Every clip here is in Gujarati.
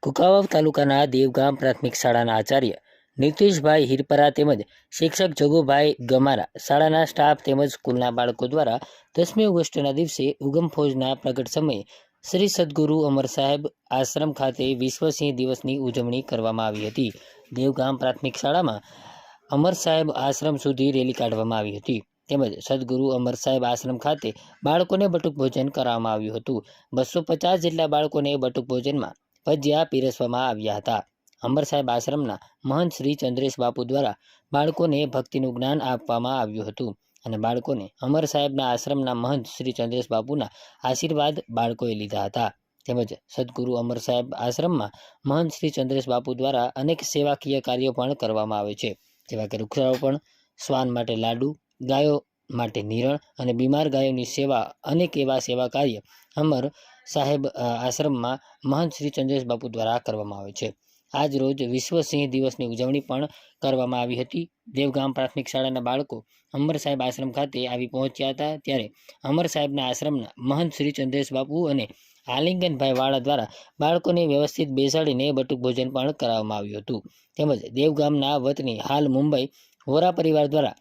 કુકાવાવ તાલુકાના દેવગામ પ્રાથમિક શાળાના આચાર્ય નીતિશભાઈ હિરપરા તેમજ શિક્ષક જગુભાઈ ગમારા, શાળાના સ્ટાફ તેમજ સ્કૂલના બાળકો દ્વારા 10મી ઓગસ્ટના દિવસે ઉગમ ફોજના પ્રગટ સમયે શ્રી સદગુરુ અમર સાહેબ આશ્રમ ખાતે વિશ્વ સિંહ દિવસની ઉજવણી કરવામાં આવી હતી। દેવગામ પ્રાથમિક શાળામાં અમર સાહેબ આશ્રમ સુધી રેલી કાઢવામાં આવી હતી તેમજ સદગુરુ અમર સાહેબ આશ્રમ ખાતે બાળકોને બટુક ભોજન કરવામાં આવ્યું હતું। 250 જેટલા બાળકોને બટુક ભોજનમાં ભજીયા પીરસવામાં આવ્યા હતા। અમર સાહેબ આશ્રમના મહંત શ્રી ચંદ્રેશ બાપુ દ્વારા બાળકોને ભક્તિનું જ્ઞાન આપવામાં આવ્યું હતું અને બાળકોને અમર સાહેબના આશ્રમના મહંત શ્રી ચંદ્રેશ બાપુના આશીર્વાદ બાળકોએ લીધા હતા। તેમજ સદગુરુ અમર સાહેબ આશ્રમમાં મહંત શ્રી ચંદ્રેશ બાપુ દ્વારા અનેક સેવાકીય કાર્યો પણ કરવામાં આવે છે, જેવા કે વૃક્ષારોપણ, શ્વાન માટે લાડુ, ગાયો માટે નિરણ અને બીમાર ગાયોની સેવા, અનેક એવા સેવા કાર્ય અમર સાહેબ આશ્રમમાં મહંત શ્રી ચંદ્રેશ બાપુ દ્વારા કરવામાં આવે છે। આજ રોજ વિશ્વ સિંહ દિવસની ઉજવણી પણ કરવામાં આવી હતી। દેવગામ પ્રાથમિક શાળાના બાળકો અમર સાહેબ આશ્રમ ખાતે આવી પહોંચ્યા હતા ત્યારે અમર સાહેબના આશ્રમના મહંત શ્રી ચંદ્રેશ બાપુ અને આલિંગનભાઈ વાળા દ્વારા બાળકોને વ્યવસ્થિત બેસાડીને બટુક ભોજન પણ કરાવવામાં આવ્યું હતું। તેમજ દેવગામના વતની હાલ મુંબઈ વોરા પરિવાર દ્વારા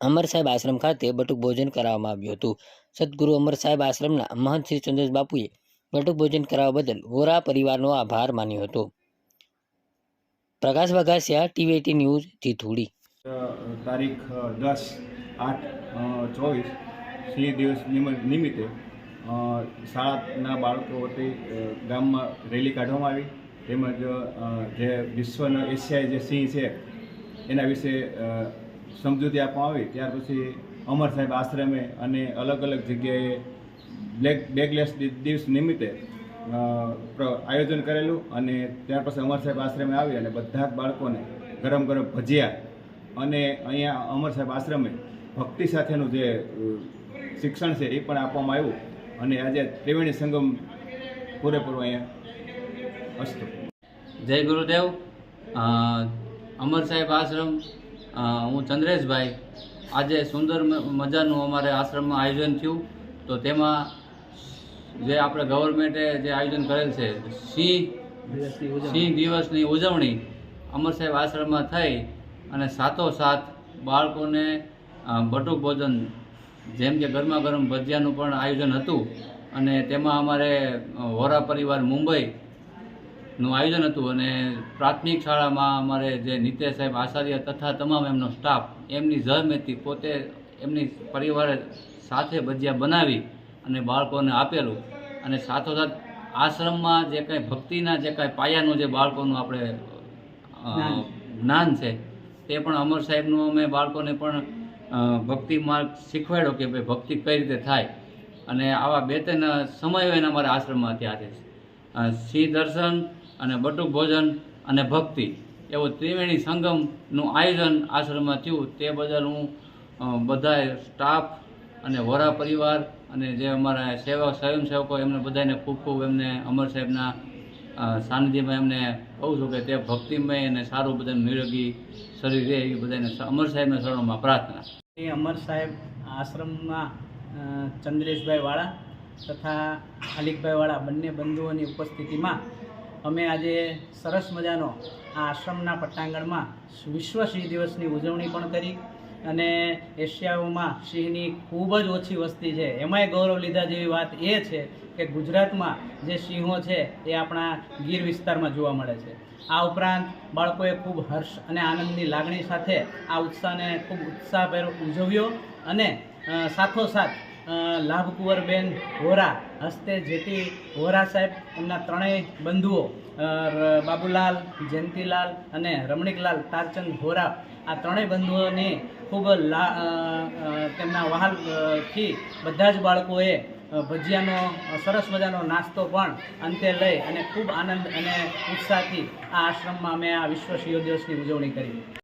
અમર સાહેબ આશ્રમ ખાતે બટુક ભોજન કરાવવામાં આવ્યું હતું। સદગુરુ અમર સાહેબ આશ્રમના મહંત શ્રી ચંદ્રેશ બાપુએ બટુક ભોજન કરાવવા બદલ વોરા પરિવારનો આભાર માન્યો હતો। પ્રકાશ વઘાસિયા, TV18 ન્યૂઝ, જીથુડી। તારીખ 10/8/24 સિંહ દિવસ નિમિત્તે શાળાના બાળકો વતી ગામમાં રેલી કાઢવામાં આવી તેમજ જે વિશ્વના એશિયાઈ જે સિંહ છે એના વિશે સમજૂતી આપવામાં આવી। ત્યાર પછી અમર સાહેબ આશ્રમે અને અલગ અલગ જગ્યાએ બેગલેસ દિવસ નિમિત્તે આયોજન કરેલું અને ત્યાર પછી અમર સાહેબ આશ્રમે આવી અને બધા જ બાળકોને ગરમ ગરમ ભજીયા અને અહીંયા અમર સાહેબ આશ્રમે ભક્તિ સાથેનું જે શિક્ષણ છે એ પણ આપવામાં આવ્યું અને આજે ત્રિવેણી સંગમ પૂરેપૂરો અહીંયા અસ્તુ। જય ગુરુદેવ। અમર સાહેબ આશ્રમ, હું ચંદ્રેશભાઈ। આજે સુંદર મજાનું અમારે આશ્રમમાં આયોજન થયું, તો તેમાં જે આપણે ગવર્મેન્ટે જે આયોજન કરેલ છે સિંહ દિવસની ઉજવણી અમર સાહેબ આશ્રમમાં થઈ અને સાથોસાથ બાળકોને બટુક ભોજન જેમ કે ગરમા ગરમ ભજીયાનું પણ આયોજન હતું અને તેમાં અમારે વોરા પરિવાર મુંબઈનું આયોજન હતું અને પ્રાથમિક શાળામાં અમારે જે નિતેશ સાહેબ આચાર્ય તથા તમામ એમનો સ્ટાફ એમની જહેમતથી પોતે એમની પરિવારે સાથે ભજીયા બનાવી અને બાળકોને આપેલું અને સાથોસાથ આશ્રમમાં જે કંઈ ભક્તિના જે કાંઈ પાયાનું જે બાળકોનું આપણે જ્ઞાન છે તે પણ અમર સાહેબનું અમે બાળકોને પણ ભક્તિ માર્ગ શીખવાડ્યો કે ભાઈ ભક્તિ કઈ રીતે થાય અને આવા 2-3 સમયો એને અમારા આશ્રમમાં ત્યાં છે। સિંહ દર્શન અને બટુક ભોજન અને ભક્તિ એવું ત્રિવેણી સંગમનું આયોજન આશ્રમમાં થયું, તે બદલ હું બધા સ્ટાફ અને વોરા પરિવાર અને જે અમારા સ્વયંસેવકો એમને બધાને ખૂબ ખૂબ એમને અમર સાહેબના સાનિધ્યમાં એમને કહું છું કે તે ભક્તિમય અને સારું બધાને નિરોગી શરીર રહે એ બધાને અમર સાહેબના શરણોમાં પ્રાર્થના। અમર સાહેબ આશ્રમમાં ચંદ્રેશભાઈ વાળા તથા આલિકભાઈ વાળા બંને બંધુઓની ઉપસ્થિતિમાં અમે આજે સરસ મજાનો આ આશ્રમના પટ્ટાંગણમાં વિશ્વ સિંહ દિવસની ઉજવણી પણ કરી અને એશિયાઓમાં સિંહની ખૂબ જ ઓછી વસ્તી છે, એમાંય ગૌરવ લીધા જેવી વાત એ છે કે ગુજરાતમાં જે સિંહો છે એ આપણા ગીર વિસ્તારમાં જોવા મળે છે। આ ઉપરાંત બાળકોએ ખૂબ હર્ષ અને આનંદની લાગણી સાથે આ ઉત્સાહને ખૂબ ઉત્સાહભેર ઉજવ્યો અને સાથોસાથ લાભકુંવરબેન વોરા હસ્તે જેટી વોરા સાહેબ એમના ત્રણેય બંધુઓ બાબુલાલ, જયંતીલાલ અને રમણીકલાલ તારચંદ વોરા, આ ત્રણેય બંધુઓને ખૂબ તેમના વહાલથી બધા જ બાળકોએ ભજીયાનો સરસ મજાનો નાસ્તો પણ અંતે લઈ અને ખૂબ આનંદ અને ઉત્સાહથી આ આશ્રમમાં અમે આ વિશ્વ સિંહ દિવસની ઉજવણી કરી।